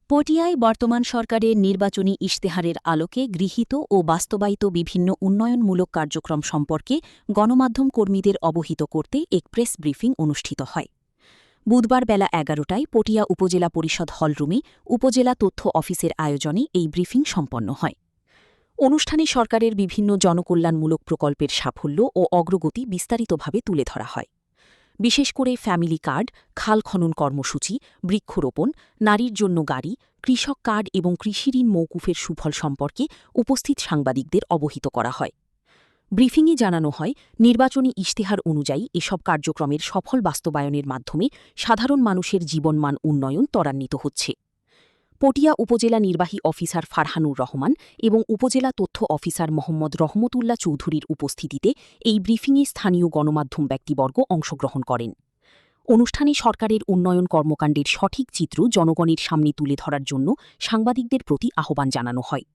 পটিয়ায় বর্তমান সরকারের নির্বাচনী ইশতেহারের আলোকে গৃহীত ও বাস্তবায়িত বিভিন্ন উন্নয়নমূলক কার্যক্রম সম্পর্কে গণমাধ্যম কর্মীদের অবহিত করতে এক প্রেস ব্রিফিং অনুষ্ঠিত হয়। বুধবার বেলা ১১টায় পটিয়া উপজেলা পরিষদ হলরুমে উপজেলা তথ্য অফিসের আয়োজনে এই ব্রিফিং সম্পন্ন হয়। অনুষ্ঠানে সরকারের বিভিন্ন জনকল্যাণমূলক প্রকল্পের সাফল্য ও অগ্রগতি বিস্তারিতভাবে তুলে ধরা হয়। বিশেষ করে ফ্যামিলি কার্ড, খাল খনন কর্মসূচি, বৃক্ষরোপণ, নারীর জন্য গাড়ি, কৃষক কার্ড এবং কৃষিঋণ মৌকুফের সুফল সম্পর্কে উপস্থিত সাংবাদিকদের অবহিত করা হয়। ব্রিফিংয়ে জানানো হয়, নির্বাচনী ইশতেহার অনুযায়ী এসব কার্যক্রমের সফল বাস্তবায়নের মাধ্যমে সাধারণ মানুষের জীবনমান উন্নয়ন ত্বরান্বিত হচ্ছে। পটিয়া উপজেলা নির্বাহী অফিসার ফারহানুর রহমান এবং উপজেলা তথ্য অফিসার মোহাম্মদ রহমতুল্লাহ চৌধুরীর উপস্থিতিতে এই ব্রিফিংয়ে স্থানীয় গণমাধ্যম ব্যক্তিবর্গ অংশগ্রহণ করেন। অনুষ্ঠানে সরকারের উন্নয়ন কর্মকাণ্ডের সঠিক চিত্র জনগণের সামনে তুলে ধরার জন্য সাংবাদিকদের প্রতি আহ্বান জানানো হয়।